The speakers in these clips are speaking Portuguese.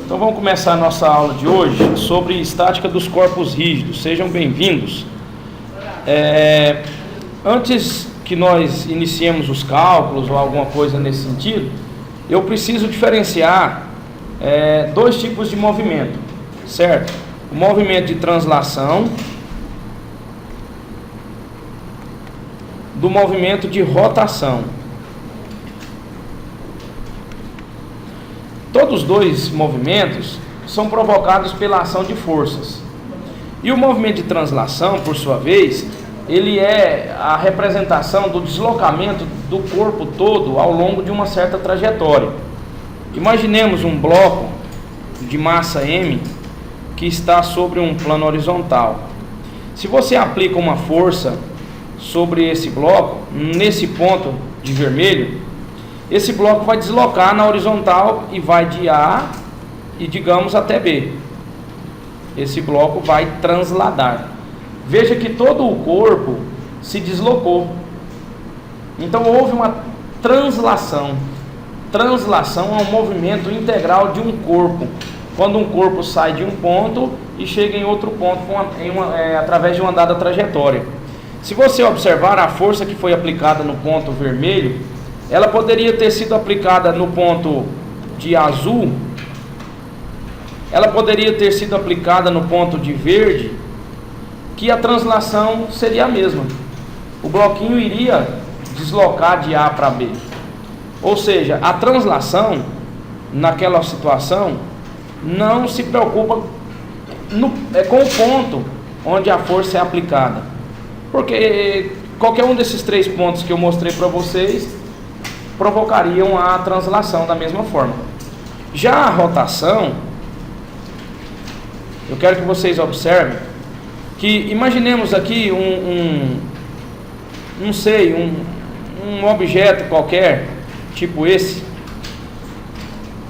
Então vamos começar a nossa aula de hoje sobre estática dos corpos rígidos. Sejam bem-vindos. Antes que nós iniciemos os cálculos ou alguma coisa nesse sentido, eu preciso diferenciar dois tipos de movimento, certo? O movimento de translação do movimento de rotação. Todos os dois movimentos são provocados pela ação de forças. E o movimento de translação, por sua vez, ele é a representação do deslocamento do corpo todo ao longo de uma certa trajetória. Imaginemos um bloco de massa M que está sobre um plano horizontal. Se você aplica uma força sobre esse bloco, nesse ponto de vermelho, esse bloco vai deslocar na horizontal e vai de A e digamos até B. Esse bloco vai transladar. Veja que todo o corpo se deslocou. Então houve uma translação. Translação é um movimento integral de um corpo. Quando um corpo sai de um ponto e chega em outro ponto através de uma dada trajetória. Se você observar a força que foi aplicada no ponto vermelho, ela poderia ter sido aplicada no ponto de azul, ela poderia ter sido aplicada no ponto de verde, que a translação seria a mesma. O bloquinho iria deslocar de A para B. Ou seja, a translação, naquela situação, não se preocupa com o ponto onde a força é aplicada. Porque qualquer um desses três pontos que eu mostrei para vocês provocariam a translação da mesma forma. Já a rotação, eu quero que vocês observem que imaginemos aqui um objeto qualquer, tipo esse,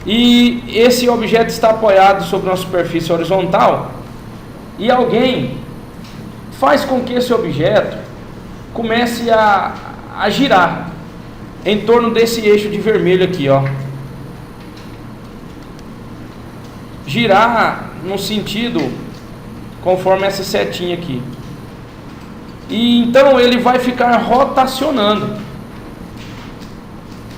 e esse objeto está apoiado sobre uma superfície horizontal e alguém faz com que esse objeto comece a girar em torno desse eixo de vermelho aqui, ó. Girar no sentido conforme essa setinha aqui. E então ele vai ficar rotacionando.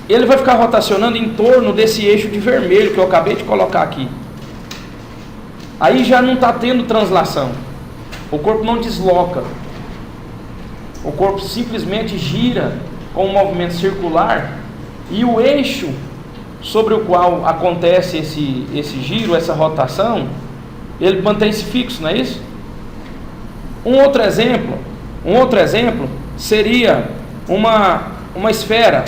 Ele vai ficar rotacionando em torno desse eixo de vermelho que eu acabei de colocar aqui. Aí já não está tendo translação. O corpo não desloca. O corpo simplesmente gira com um movimento circular, e o eixo sobre o qual acontece esse giro, essa rotação, ele mantém-se fixo, não é isso? Um outro exemplo seria uma esfera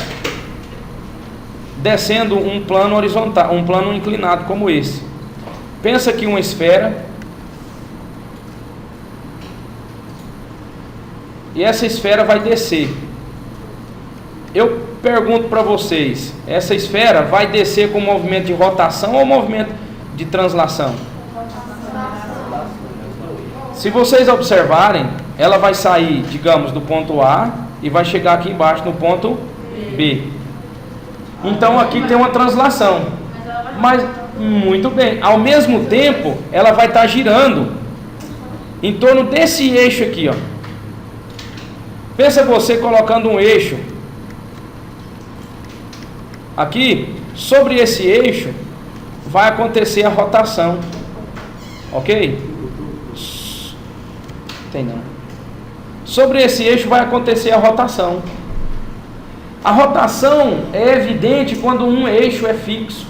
descendo um plano horizontal, um plano inclinado como esse. Pensa que uma esfera, e essa esfera vai descer. Eu pergunto para vocês, essa esfera vai descer com movimento de rotação ou movimento de translação? Se vocês observarem, ela vai sair, digamos, do ponto A e vai chegar aqui embaixo no ponto B. Então aqui tem uma translação. Mas, muito bem, ao mesmo tempo, ela vai estar girando em torno desse eixo aqui, ó. Pensa você colocando um eixo aqui, sobre esse eixo vai acontecer a rotação, ok? Tem não. Sobre esse eixo vai acontecer a rotação. A rotação é evidente quando um eixo é fixo.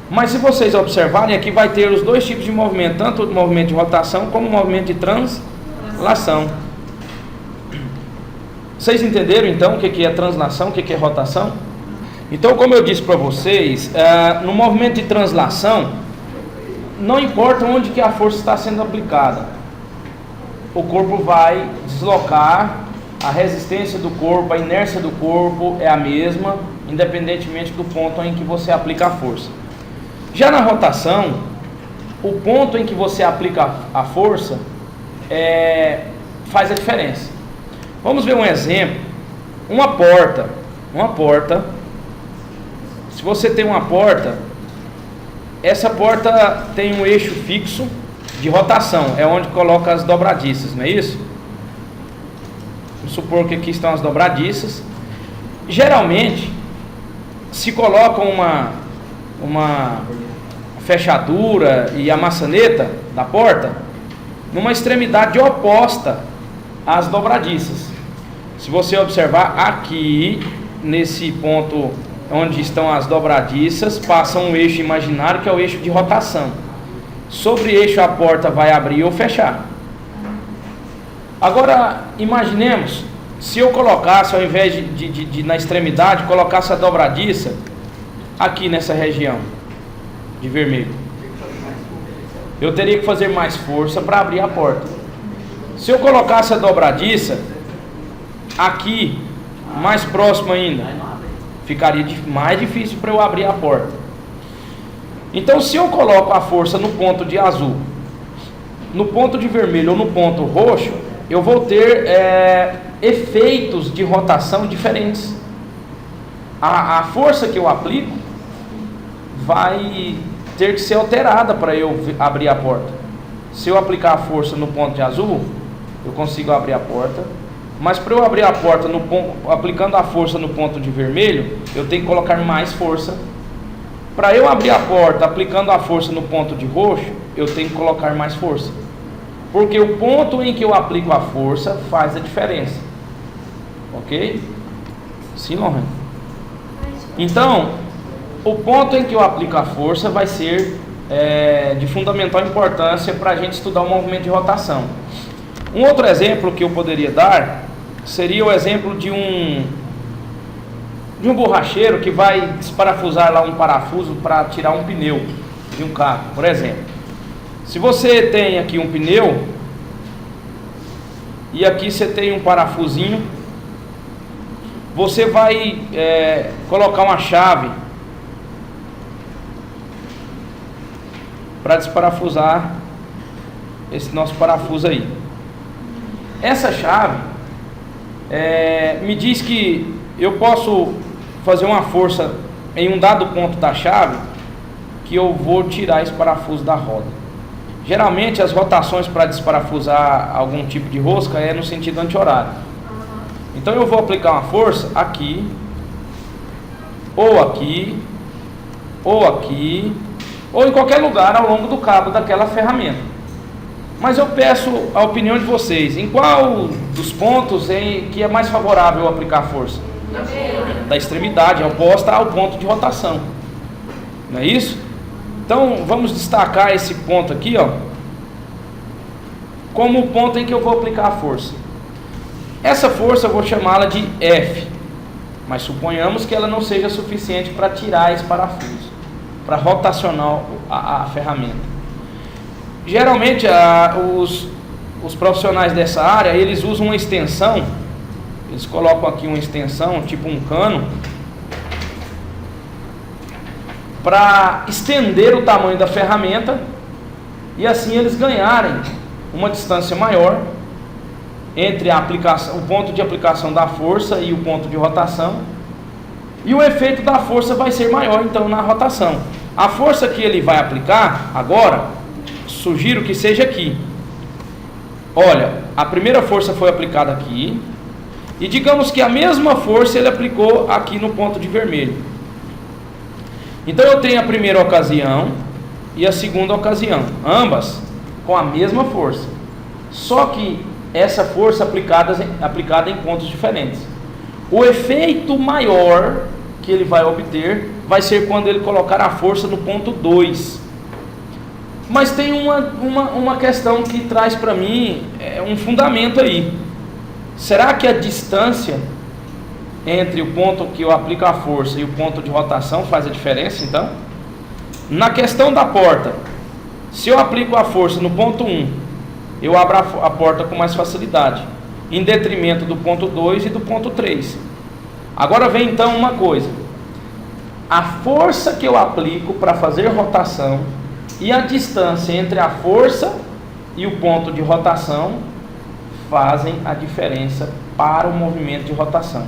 Mas se vocês observarem, aqui vai ter os dois tipos de movimento, tanto o movimento de rotação como o movimento de translação. Vocês entenderam então o que é translação, o que é rotação? Então, como eu disse para vocês, no movimento de translação, não importa onde que a força está sendo aplicada, o corpo vai deslocar, a resistência do corpo, a inércia do corpo é a mesma, independentemente do ponto em que você aplica a força. Já na rotação, o ponto em que você aplica a força faz a diferença. Vamos ver um exemplo. Uma porta. Se você tem uma porta essa porta tem um eixo fixo de rotação, é onde coloca as dobradiças, não é isso? Vamos supor que aqui estão as dobradiças. Geralmente se coloca uma fechadura e a maçaneta da porta numa extremidade oposta às dobradiças. Se você observar aqui, nesse ponto onde estão as dobradiças, passa um eixo imaginário que é o eixo de rotação. Sobre eixo a porta vai abrir ou fechar. Agora imaginemos, se eu colocasse, ao invés de na extremidade, colocasse a dobradiça aqui nessa região de vermelho, eu teria que fazer mais força para abrir a porta. Se eu colocasse a dobradiça aqui, mais próximo ainda, ficaria mais difícil para eu abrir a porta. Então, se eu coloco a força no ponto de azul, no ponto de vermelho ou no ponto roxo, eu vou ter efeitos de rotação diferentes. A força que eu aplico vai ter que ser alterada para eu abrir a porta. Se eu aplicar a força no ponto de azul, eu consigo abrir a porta. Mas para eu abrir a porta aplicando a força no ponto de vermelho, eu tenho que colocar mais força. Para eu abrir a porta aplicando a força no ponto de roxo, eu tenho que colocar mais força. Porque o ponto em que eu aplico a força faz a diferença. Ok? Sim, Lohan? Então, o ponto em que eu aplico a força vai ser de fundamental importância para a gente estudar o movimento de rotação. Um outro exemplo que eu poderia dar seria o exemplo de um borracheiro que vai desparafusar lá um parafuso para tirar um pneu de um carro, por exemplo. Se você tem aqui um pneu e aqui você tem um parafusinho, você vai colocar uma chave para desparafusar esse nosso parafuso aí. Essa chave me diz que eu posso fazer uma força em um dado ponto da chave que eu vou tirar esse parafuso da roda. Geralmente as rotações para desparafusar algum tipo de rosca é no sentido anti-horário. Então eu vou aplicar uma força aqui, ou aqui, ou aqui, ou em qualquer lugar ao longo do cabo daquela ferramenta. Mas eu peço a opinião de vocês, em qual dos pontos que é mais favorável eu aplicar força? Da extremidade, oposta ao ponto de rotação. Não é isso? Então vamos destacar esse ponto aqui, ó, como o ponto em que eu vou aplicar a força. Essa força eu vou chamá-la de F, mas suponhamos que ela não seja suficiente para tirar esse parafuso, para rotacionar a ferramenta. Geralmente os profissionais dessa área, eles usam uma extensão, eles colocam aqui uma extensão, tipo um cano, para estender o tamanho da ferramenta e assim eles ganharem uma distância maior entre o ponto de aplicação da força e o ponto de rotação, e o efeito da força vai ser maior então na rotação. A força que ele vai aplicar agora, sugiro que seja aqui. Olha, a primeira força foi aplicada aqui, e digamos que a mesma força ele aplicou aqui no ponto de vermelho. Então eu tenho a primeira ocasião e a segunda ocasião, ambas com a mesma força, só que essa força aplicada em pontos diferentes. O efeito maior que ele vai obter vai ser quando ele colocar a força no ponto 2. Mas tem uma questão que traz para mim um fundamento aí. Será que a distância entre o ponto que eu aplico a força e o ponto de rotação faz a diferença então? Na questão da porta, se eu aplico a força no ponto 1, eu abro a porta com mais facilidade, em detrimento do ponto 2 e do ponto 3. Agora vem então uma coisa: a força que eu aplico para fazer rotação e a distância entre a força e o ponto de rotação fazem a diferença para o movimento de rotação.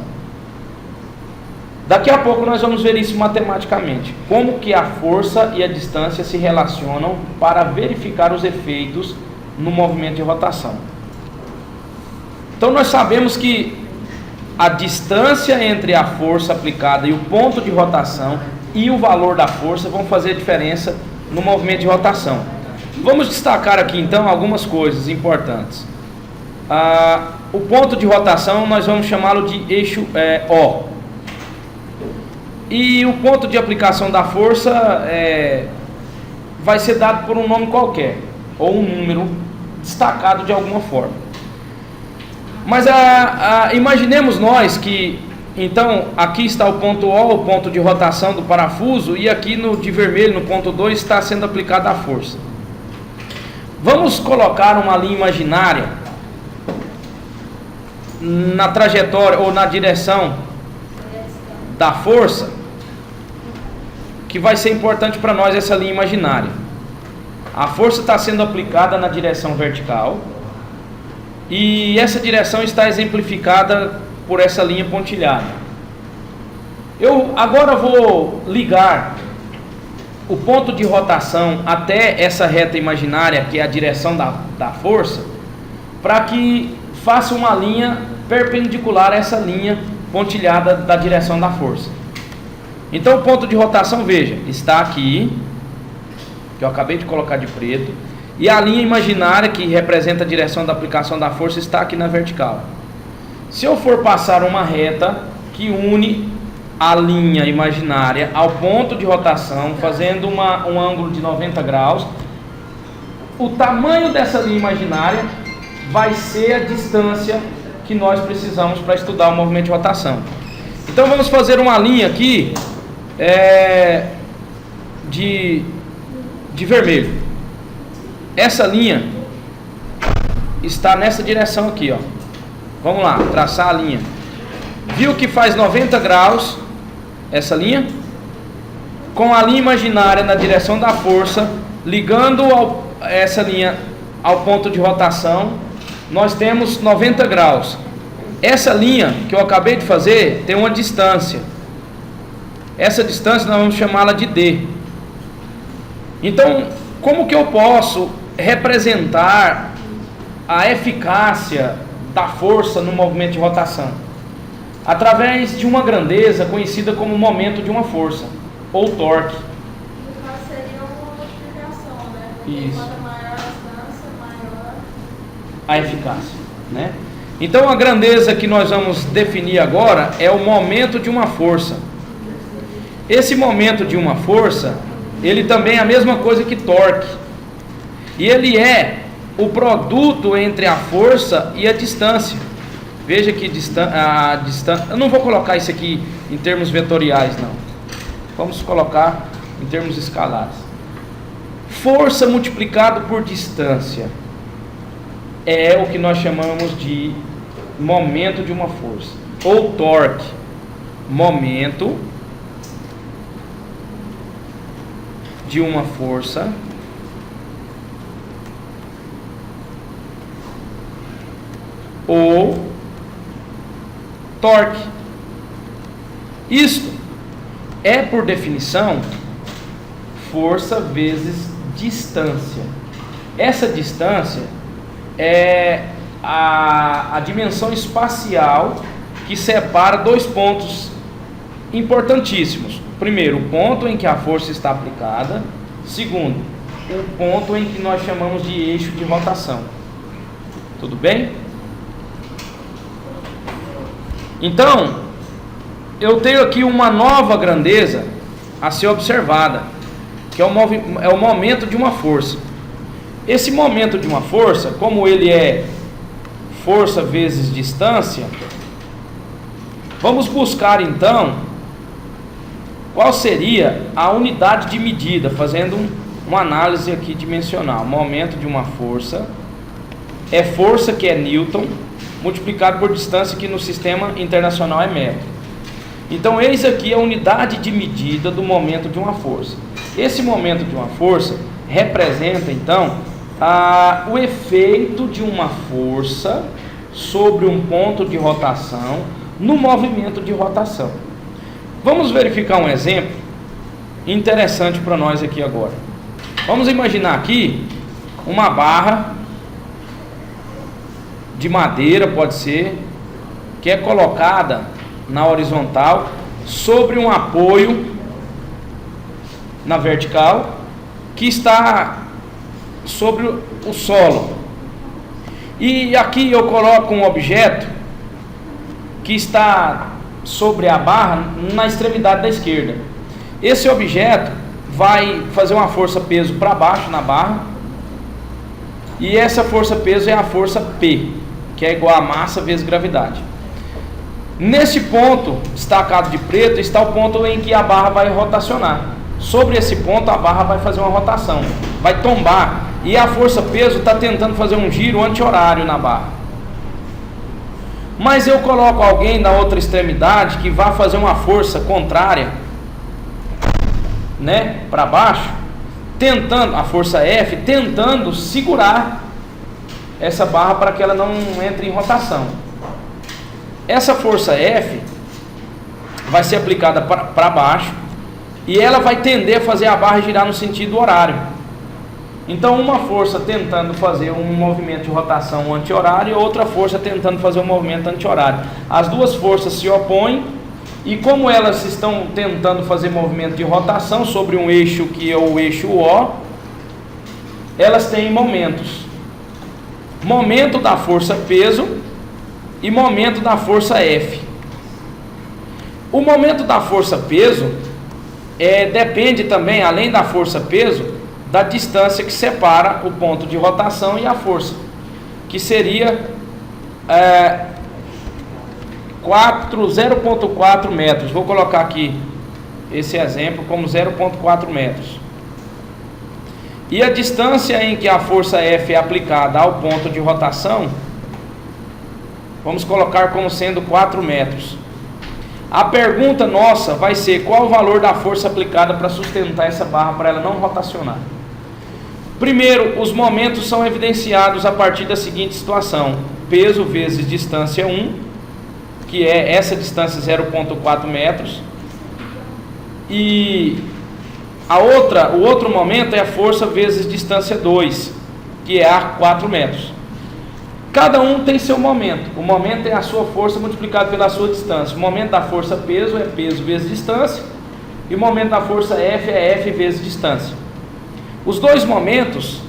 Daqui a pouco nós vamos ver isso matematicamente. Como que a força e a distância se relacionam para verificar os efeitos no movimento de rotação. Então nós sabemos que a distância entre a força aplicada e o ponto de rotação e o valor da força vão fazer diferença no movimento de rotação. Vamos destacar aqui então algumas coisas importantes. O ponto de rotação nós vamos chamá-lo de eixo O. E o ponto de aplicação da força vai ser dado por um nome qualquer, ou um número destacado de alguma forma. Mas imaginemos nós que, então, aqui está o ponto O, o ponto de rotação do parafuso, e aqui de vermelho, no ponto 2, está sendo aplicada a força. Vamos colocar uma linha imaginária na trajetória ou na direção da força, que vai ser importante para nós essa linha imaginária. A força está sendo aplicada na direção vertical e essa direção está exemplificada por essa linha pontilhada. Eu agora vou ligar o ponto de rotação até essa reta imaginária, que é a direção da força, para que faça uma linha perpendicular a essa linha pontilhada da direção da força. Então o ponto de rotação, veja, está aqui, que eu acabei de colocar de preto, e a linha imaginária que representa a direção da aplicação da força está aqui na vertical. Se eu for passar uma reta que une a linha imaginária ao ponto de rotação, fazendo um ângulo de 90 graus, o tamanho dessa linha imaginária vai ser a distância que nós precisamos para estudar o movimento de rotação. Então vamos fazer uma linha aqui de vermelho. Essa linha está nessa direção aqui, ó. Vamos lá, traçar a linha. Viu que faz 90 graus essa linha? Com a linha imaginária na direção da força, ligando essa linha ao ponto de rotação, nós temos 90 graus. Essa linha que eu acabei de fazer tem uma distância. Essa distância nós vamos chamá-la de D. Então, como que eu posso representar a eficácia da força no movimento de rotação? Através de uma grandeza conhecida como momento de uma força, ou torque. No caso seria uma multiplicação, né? Porque Isso. quanto maior a distância, maior A eficácia, né? Então a grandeza que nós vamos definir agora é o momento de uma força. Esse momento de uma força, ele também é a mesma coisa que torque. E ele é o produto entre a força e a distância. Veja que a distância... Eu não vou colocar isso aqui em termos vetoriais, não. Vamos colocar em termos escalares. Força multiplicado por distância é o que nós chamamos de momento de uma força, ou torque. Momento de uma força ou torque. Isto é, por definição, força vezes distância. Essa distância é a dimensão espacial que separa dois pontos importantíssimos. Primeiro, o ponto em que a força está aplicada. Segundo, o ponto em que nós chamamos de eixo de rotação. Tudo bem? Então, eu tenho aqui uma nova grandeza a ser observada, que é o momento de uma força. Esse momento de uma força, como ele é força vezes distância, vamos buscar então qual seria a unidade de medida, fazendo uma análise aqui dimensional. Momento de uma força é força, que é Newton, multiplicado por distância, que no sistema internacional é metro. Então eis aqui a unidade de medida do momento de uma força. Esse momento de uma força representa então o efeito de uma força sobre um ponto de rotação no movimento de rotação. Vamos verificar um exemplo interessante para nós aqui agora. Vamos imaginar aqui uma barra de madeira, pode ser, que é colocada na horizontal sobre um apoio na vertical que está sobre o solo. E aqui eu coloco um objeto que está sobre a barra na extremidade da esquerda. Esse objeto vai fazer uma força-peso para baixo na barra, e essa força-peso é a força P, que é igual a massa vezes gravidade. Nesse ponto destacado de preto está o ponto em que a barra vai rotacionar. Sobre esse ponto a barra vai fazer uma rotação, vai tombar, e a força-peso está tentando fazer um giro anti-horário na barra. Mas eu coloco alguém na outra extremidade que vai fazer uma força contrária, né, para baixo, tentando, a força F, tentando segurar essa barra para que ela não entre em rotação. Essa força F vai ser aplicada para baixo e ela vai tender a fazer a barra girar no sentido horário. Então uma força tentando fazer um movimento de rotação anti-horário e outra força tentando fazer um movimento anti-horário. As duas forças se opõem, e como elas estão tentando fazer movimento de rotação sobre um eixo que é o eixo O, elas têm momentos. Momento da força peso e momento da força F. O momento da força peso depende também, além da força peso, da distância que separa o ponto de rotação e a força, que seria 0,4 metros. Vou colocar aqui esse exemplo como 0,4 metros. E a distância em que a força F é aplicada ao ponto de rotação, vamos colocar como sendo 4 metros. A pergunta nossa vai ser: qual o valor da força aplicada para sustentar essa barra, para ela não rotacionar? Primeiro, os momentos são evidenciados a partir da seguinte situação: peso vezes distância 1, que é essa distância 0,4 metros, e o outro momento é a força vezes distância 2, que é a 4 metros. Cada um tem seu momento. O momento é a sua força multiplicado pela sua distância. O momento da força peso é peso vezes distância, e o momento da força F é F vezes distância. Os dois momentos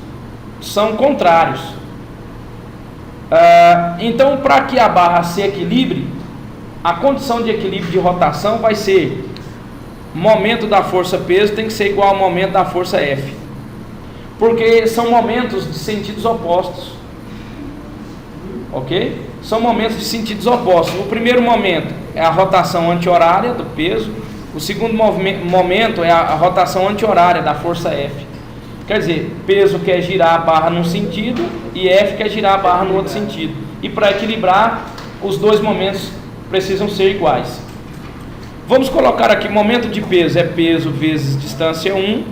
são contrários. Então, para que a barra se equilibre, a condição de equilíbrio de rotação vai ser: momento da força peso tem que ser igual ao momento da força F, porque são momentos de sentidos opostos, ok? São momentos de sentidos opostos. O primeiro momento é a rotação anti-horária do peso, o segundo momento é a rotação anti-horária da força F. Quer dizer, peso quer girar a barra num sentido e F quer girar a barra no outro sentido. E para equilibrar, os dois momentos precisam ser iguais. Vamos colocar aqui: momento de peso é peso vezes distância 1,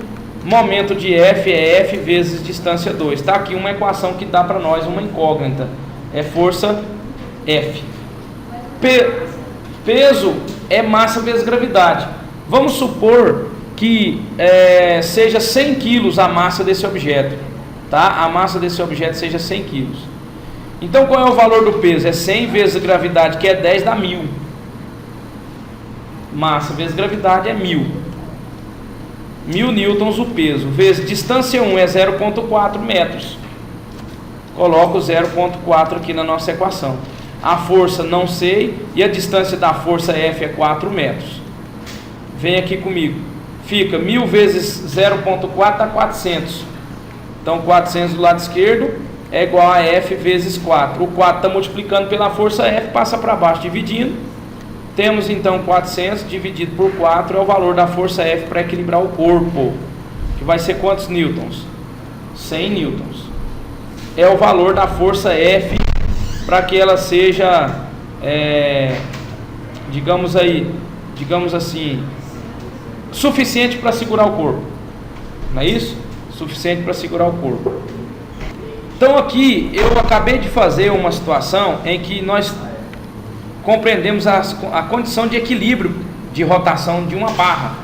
momento de F é F vezes distância 2. Está aqui uma equação que dá para nós uma incógnita, é força F. Peso é massa vezes gravidade. Vamos supor que seja 100 quilos a massa desse objeto, tá? A massa desse objeto seja 100 quilos. Então qual é o valor do peso? É 100 vezes a gravidade, que é 10, dá 1000. Massa vezes gravidade é 1000. 1000 newtons o peso, vezes distância 1 é 0,4 metros. Coloco 0,4 aqui na nossa equação. A força não sei, e a distância da força F é 4 metros. Vem aqui comigo. Fica 1000 vezes 0,4 dá 400. Então 400 do lado esquerdo é igual a F vezes 4. O 4 está multiplicando pela força F, passa para baixo dividindo. Temos então 400 dividido por 4 é o valor da força F para equilibrar o corpo, que vai ser quantos newtons? 100 newtons. É o valor da força F para que ela seja, digamos assim, suficiente para segurar o corpo. Não é isso? Suficiente para segurar o corpo. Então aqui eu acabei de fazer uma situação em que nós compreendemos a condição de equilíbrio de rotação de uma barra.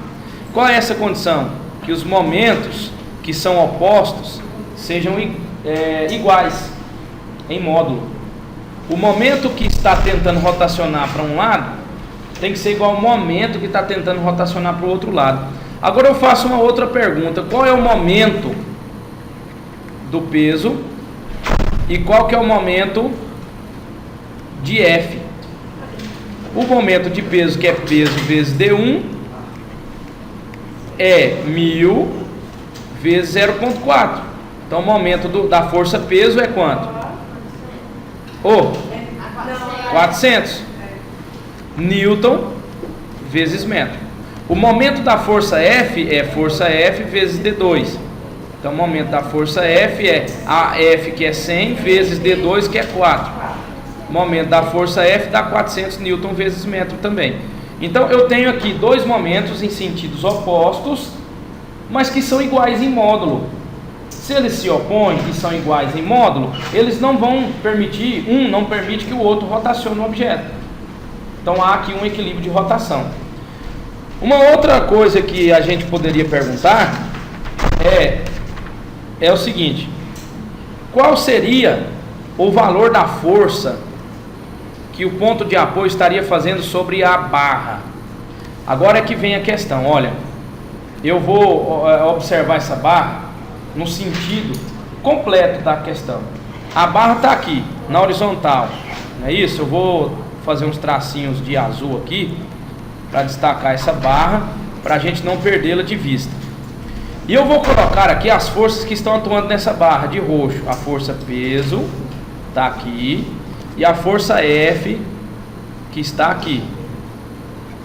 Qual é essa condição? Que os momentos que são opostos sejam iguais em módulo. O momento que está tentando rotacionar para um lado tem que ser igual ao momento que está tentando rotacionar para o outro lado. Agora eu faço uma outra pergunta: qual é o momento do peso e qual que é o momento de F? O momento de peso, que é peso vezes D1, é 1000 vezes 0,4. Então o momento da força peso é quanto? 400 Newton vezes metro. O momento da força F é força F vezes D2. Então o momento da força F é a F, que é 100, vezes D2, que é 4. O momento da força F dá 400 Newton vezes metro também. Então eu tenho aqui dois momentos em sentidos opostos, mas que são iguais em módulo. Se eles se opõem e são iguais em módulo, eles não vão permitir, um não permite que o outro rotacione o objeto. Então há aqui um equilíbrio de rotação. Uma outra coisa que a gente poderia perguntar é o seguinte: qual seria o valor da força que o ponto de apoio estaria fazendo sobre a barra? Agora é que vem a questão. Olha, eu vou observar essa barra no sentido completo da questão. A barra está aqui, na horizontal, não é isso? Eu vou fazer uns tracinhos de azul aqui, para destacar essa barra, para a gente não perdê-la de vista. E eu vou colocar aqui as forças que estão atuando nessa barra, de roxo. A força peso está aqui, e a força F, que está aqui.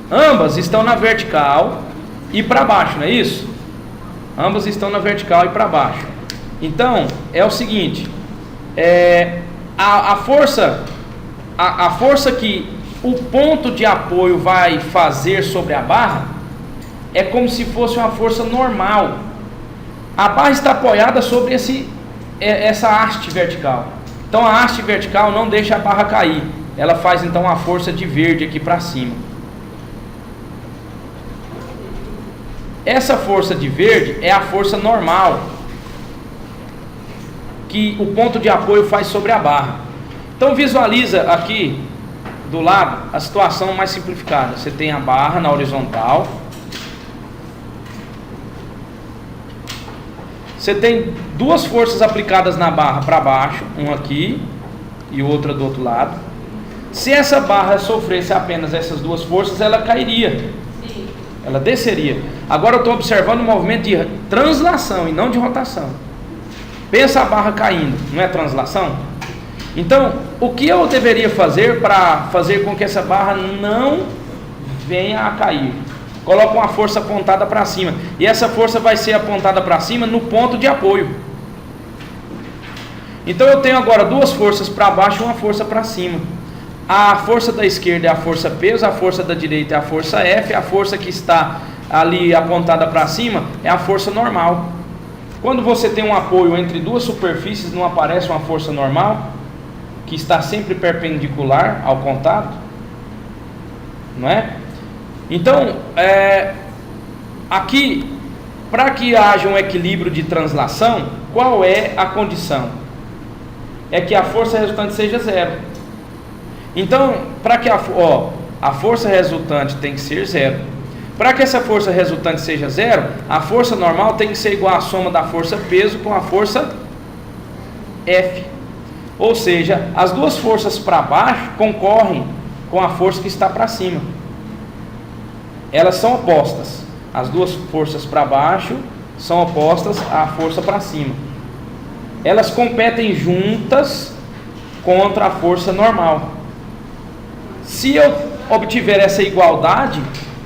Ambas estão na vertical e para baixo, não é isso? Ambas estão na vertical e para baixo. Então, é o seguinte, a força que o ponto de apoio vai fazer sobre a barra é como se fosse uma força normal. A barra está apoiada sobre essa haste vertical. Então a haste vertical não deixa a barra cair. Ela faz então a força de verde aqui para cima. Essa força de verde é a força normal que o ponto de apoio faz sobre a barra. Então visualiza aqui do lado a situação mais simplificada. Você tem a barra na horizontal. Você tem duas forças aplicadas na barra para baixo, uma aqui e outra do outro lado. Se essa barra sofresse apenas essas duas forças, ela cairia. Sim. Ela desceria. Agora eu estou observando um movimento de translação e não de rotação. Pensa a barra caindo, não é translação? Então, o que eu deveria fazer para fazer com que essa barra não venha a cair? Coloca uma força apontada para cima. E essa força vai ser apontada para cima no ponto de apoio. Então eu tenho agora duas forças para baixo e uma força para cima. A força da esquerda é a força peso, a força da direita é a força F, a força que está ali apontada para cima é a força normal. Quando você tem um apoio entre duas superfícies, não aparece uma força normal, que está sempre perpendicular ao contato? Não é? Então, aqui, para que haja um equilíbrio de translação, qual é a condição? É que a força resultante seja zero. Então, para que a força resultante tem que ser zero. Para que essa força resultante seja zero, a força normal tem que ser igual à soma da força peso com a força F. Ou seja, as duas forças para baixo concorrem com a força que está para cima. Elas são opostas. As duas forças para baixo são opostas à força para cima. Elas competem juntas contra a força normal. Se eu obtiver essa igualdade,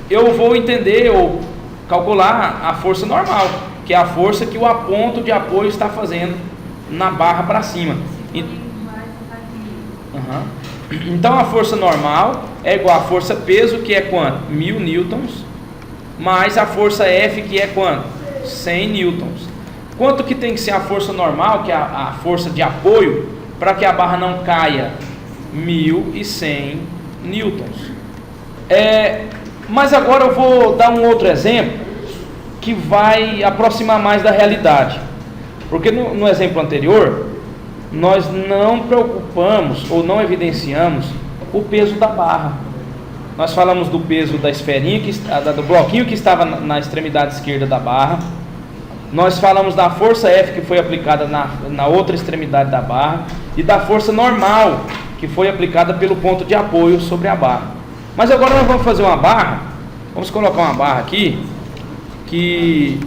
eu vou entender ou calcular a força normal, que é a força que o ponto de apoio está fazendo na barra para cima. Então a força normal é igual à força peso, que é quanto? 1000 newtons, mais a força F, que é quanto? 100 newtons. Quanto que tem que ser a força normal, que é a força de apoio, para que a barra não caia? 1100 newtons. Mas agora eu vou dar um outro exemplo que vai aproximar mais da realidade. Porque no exemplo anterior, nós não preocupamos ou não evidenciamos o peso da barra. Nós falamos do peso da esferinha, do bloquinho que estava na extremidade esquerda da barra. Nós falamos da força F que foi aplicada na outra extremidade da barra e da força normal que foi aplicada pelo ponto de apoio sobre a barra. Mas agora nós vamos fazer uma barra, vamos colocar uma barra aqui, que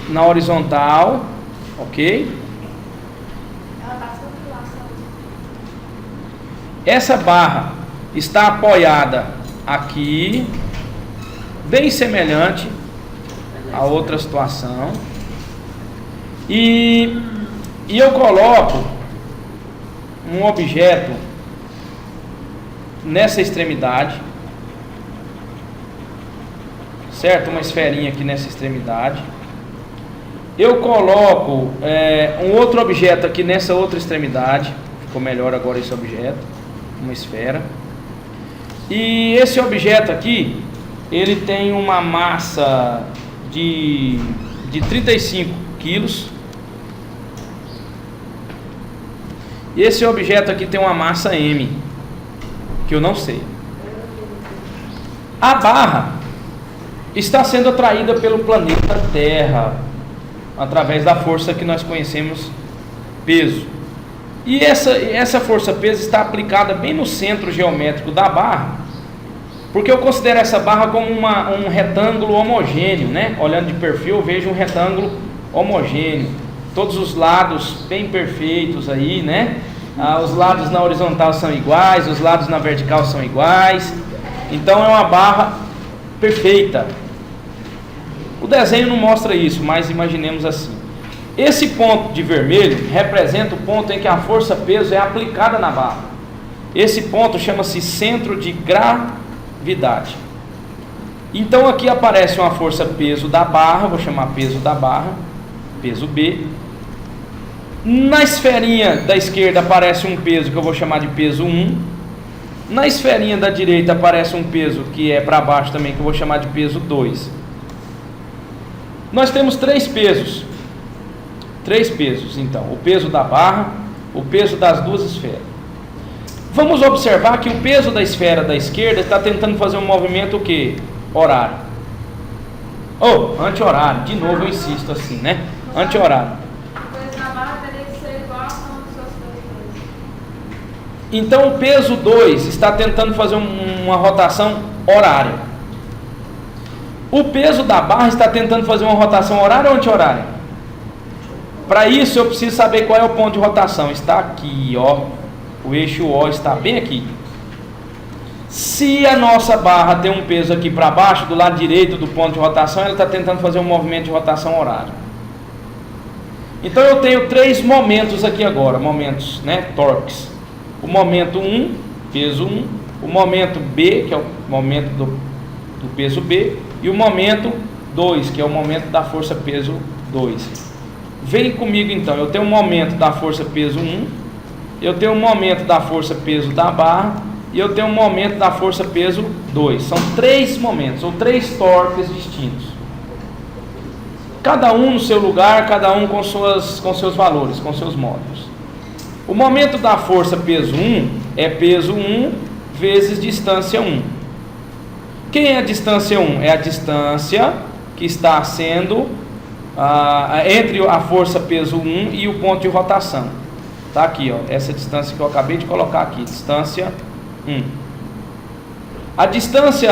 na horizontal, ok? Ela está sob lação. Essa barra está apoiada aqui, bem semelhante a outra situação, e eu coloco um objeto nessa extremidade, certo? Uma esferinha aqui nessa extremidade. Eu coloco um outro objeto aqui nessa outra extremidade. Ficou melhor agora esse objeto, uma esfera. E esse objeto aqui, ele tem uma massa de 35 quilos. E esse objeto aqui tem uma massa M, que eu não sei. A barra está sendo atraída pelo planeta Terra, através da força que nós conhecemos, peso. E essa força peso está aplicada bem no centro geométrico da barra, porque eu considero essa barra como um retângulo homogêneo, né? Olhando de perfil, eu vejo um retângulo homogêneo, todos os lados bem perfeitos aí, né? Os lados na horizontal são iguais, os lados na vertical são iguais, então é uma barra perfeita. O desenho não mostra isso, mas imaginemos assim. Esse ponto de vermelho representa o ponto em que a força-peso é aplicada na barra. Esse ponto chama-se centro de gravidade. Então aqui aparece uma força-peso da barra, vou chamar peso da barra, peso B. Na esferinha da esquerda aparece um peso que eu vou chamar de peso 1. Na esferinha da direita aparece um peso que é para baixo também, que eu vou chamar de peso 2. Nós temos três pesos, então, o peso da barra, o peso das duas esferas. Vamos observar que o peso da esfera da esquerda está tentando fazer um movimento o quê? Horário. Anti-horário, de novo eu insisto assim, né? Anti-horário. O peso da barra teria que ser igual a soma dos seus dois pesos. Então o peso 2 está tentando fazer uma rotação horária. O peso da barra está tentando fazer uma rotação horária ou anti-horária? Para isso eu preciso saber qual é o ponto de rotação. Está aqui, ó. O eixo O está bem aqui. Se a nossa barra tem um peso aqui para baixo, do lado direito do ponto de rotação, ela está tentando fazer um movimento de rotação horária. Então eu tenho três momentos aqui agora, momentos, né, torques. O momento 1, peso 1, o momento B, que é o momento do peso B, e o momento 2, que é o momento da força peso 2. Vem comigo então, eu tenho um momento da força peso 1, eu tenho um momento da força peso da barra, e eu tenho um momento da força peso 2. São três momentos, ou três torques distintos. Cada um no seu lugar, cada um com seus valores, com seus módulos. O momento da força peso 1 é peso 1 vezes distância 1. Quem é a distância 1? É a distância que está sendo entre a força peso 1 e o ponto de rotação. Está aqui, ó, essa distância que eu acabei de colocar aqui, distância 1. A distância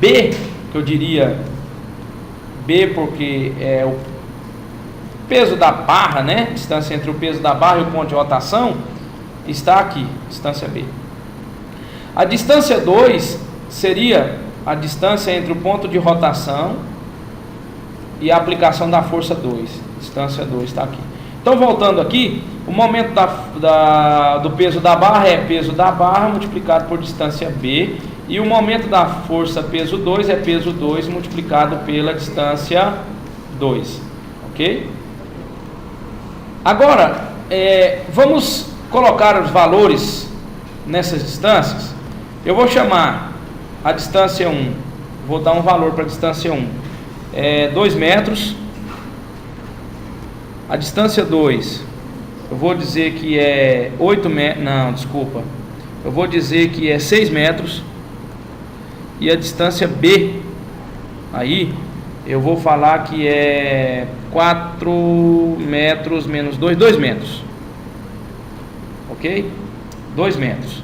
B, que eu diria B porque é o peso da barra, né? Distância entre o peso da barra e o ponto de rotação, está aqui, distância B. A distância 2 seria a distância entre o ponto de rotação e a aplicação da força 2. Distância 2 está aqui. Então, voltando aqui, o momento do peso da barra é peso da barra multiplicado por distância B, e o momento da força peso 2 é peso 2 multiplicado pela distância 2. Ok? Agora, vamos colocar os valores nessas distâncias. Eu vou chamar a distância 1, vou dar um valor para a distância 1, 2 metros. A distância 2, eu vou dizer que é 8 metros, não, desculpa, eu vou dizer que é 6 metros. E a distância B, aí, eu vou falar que é 4 metros menos 2 metros. Ok? 2 metros.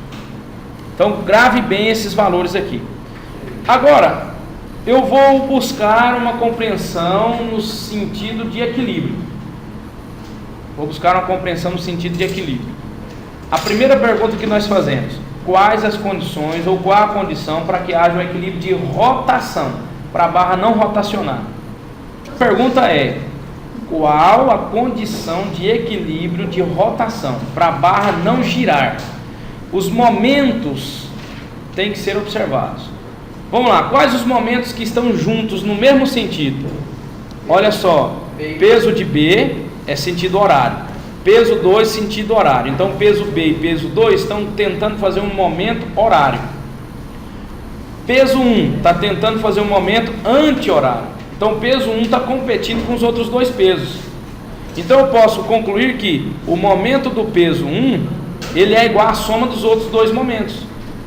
Então, grave bem esses valores aqui. Agora, eu vou buscar uma compreensão no sentido de equilíbrio. Vou buscar uma compreensão no sentido de equilíbrio. A primeira pergunta que nós fazemos: quais as condições ou qual a condição para que haja um equilíbrio de rotação, para a barra não rotacionar? A pergunta é: qual a condição de equilíbrio de rotação para a barra não girar? Os momentos têm que ser observados. Vamos lá, quais os momentos que estão juntos no mesmo sentido? Olha só, peso de B é sentido horário, peso 2 sentido horário. Então peso B e peso 2 estão tentando fazer um momento horário. Peso 1 está tentando fazer um momento anti-horário. Então peso 1 está competindo com os outros dois pesos. Então eu posso concluir que o momento do peso 1, ele é igual à soma dos outros dois momentos.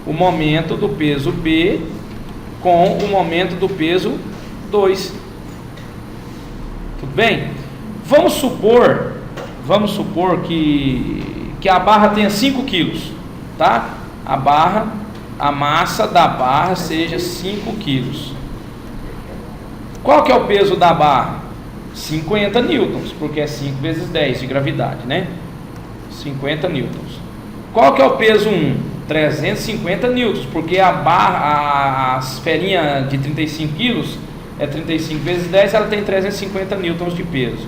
O momento do peso B com o momento do peso 2. Tudo bem? Vamos supor que a barra tenha 5 quilos, tá? A massa da barra seja 5 quilos. Qual que é o peso da barra? 50 newtons, porque é 5 vezes 10 de gravidade, né? 50 newtons. Qual que é o peso 1? 350 newtons, porque a barra, a esferinha de 35 quilos, é 35 vezes 10, ela tem 350 newtons de peso.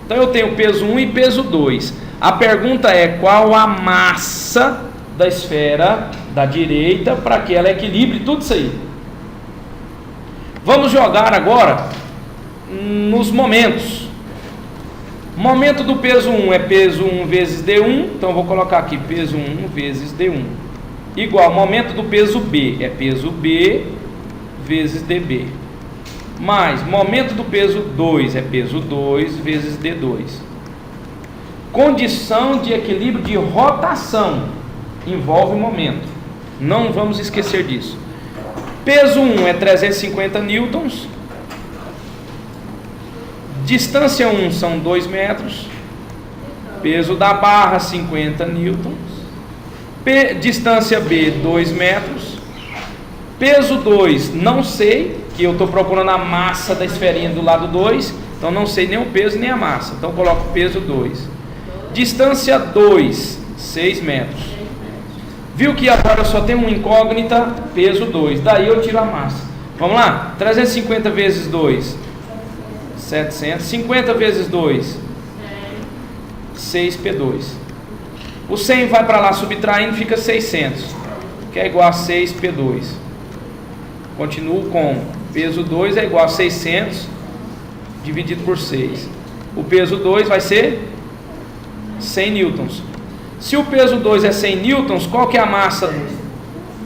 Então eu tenho peso 1 e peso 2. A pergunta é: qual a massa da esfera da direita para que ela equilibre tudo isso aí? Vamos jogar agora nos momentos. Momento do peso 1 é peso 1 vezes D1, então eu vou colocar aqui peso 1 vezes D1, igual momento do peso B, é peso B vezes DB, mais momento do peso 2 é peso 2 vezes D2. Condição de equilíbrio de rotação envolve momento, não vamos esquecer disso. Peso 1 é 350 newtons, distância 1 são 2 metros, peso da barra 50 newtons, distância B 2 metros, peso 2 não sei, que eu estou procurando a massa da esferinha do lado 2, então não sei nem o peso nem a massa, então coloco peso 2, distância 2, 6 metros. Viu que agora eu só tenho uma incógnita, peso 2, daí eu tiro a massa. Vamos lá, 350 vezes 2, 700, 50 vezes 2, 6P2. O 100 vai para lá subtraindo, fica 600, que é igual a 6P2. Continuo com peso 2 é igual a 600 dividido por 6. O peso 2 vai ser 100 newtons. Se o peso 2 é 100 newtons, qual que é a massa?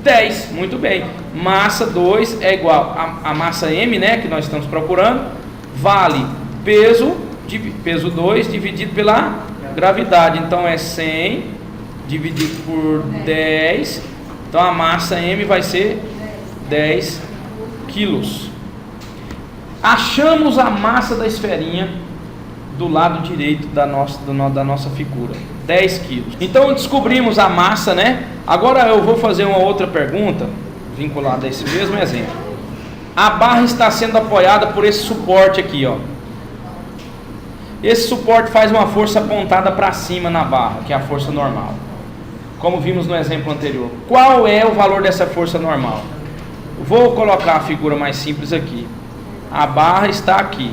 10, muito bem. Massa 2 é igual a massa M, né, que nós estamos procurando, vale peso 2 dividido pela gravidade. Então é 100 dividido por 10. Então a massa M vai ser 10 quilos. Achamos a massa da esferinha do lado direito da nossa figura, 10 quilos. Então descobrimos a massa, né? Agora eu vou fazer uma outra pergunta vinculada a esse mesmo exemplo. A barra está sendo apoiada por esse suporte aqui, ó. Esse suporte faz uma força apontada para cima na barra, que é a força normal, como vimos no exemplo anterior. Qual é o valor dessa força normal? Vou colocar a figura mais simples aqui. A barra está aqui.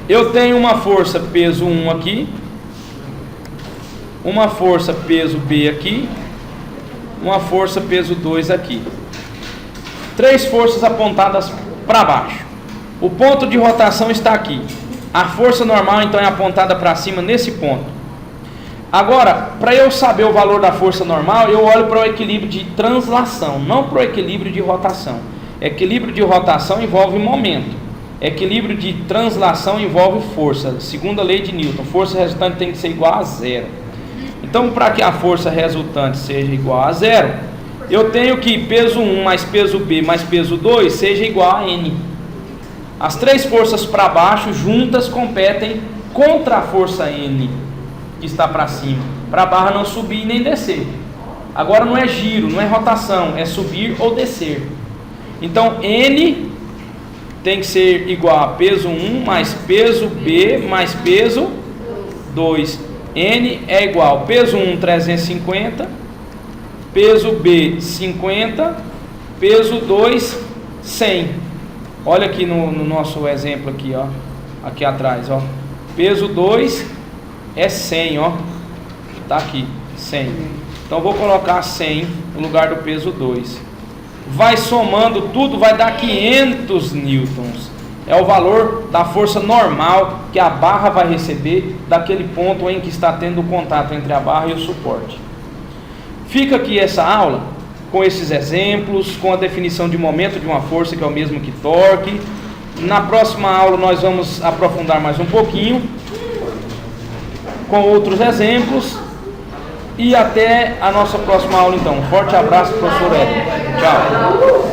Eu tenho uma força peso 1 aqui, uma força peso B aqui, uma força peso 2 aqui. 3 forças apontadas para baixo. O ponto de rotação está aqui. A força normal então é apontada para cima nesse ponto. Agora, para eu saber o valor da força normal, eu olho para o equilíbrio de translação, não para o equilíbrio de rotação. Equilíbrio de rotação envolve momento. Equilíbrio de translação envolve força. Segunda lei de Newton, força resultante tem que ser igual a zero. Então, para que a força resultante seja igual a zero, eu tenho que peso 1 mais peso B mais peso 2 seja igual a N. As três forças para baixo juntas competem contra a força N, que está para cima, para a barra não subir nem descer. Agora não é giro, não é rotação, é subir ou descer. Então N tem que ser igual a peso 1 mais peso B mais peso 2. N é igual a peso 1 350, peso B 50, peso 2 100. Olha aqui no nosso exemplo aqui, ó, aqui atrás, ó. Peso 2 é 100, ó. Tá aqui, 100. Então vou colocar 100 no lugar do peso 2. Vai somando tudo, vai dar 500 newtons. É o valor da força normal que a barra vai receber daquele ponto em que está tendo o contato entre a barra e o suporte. Fica aqui essa aula com esses exemplos, com a definição de momento de uma força que é o mesmo que torque. Na próxima aula nós vamos aprofundar mais um pouquinho com outros exemplos. E até a nossa próxima aula então. Um forte abraço, professor Edson. Tchau.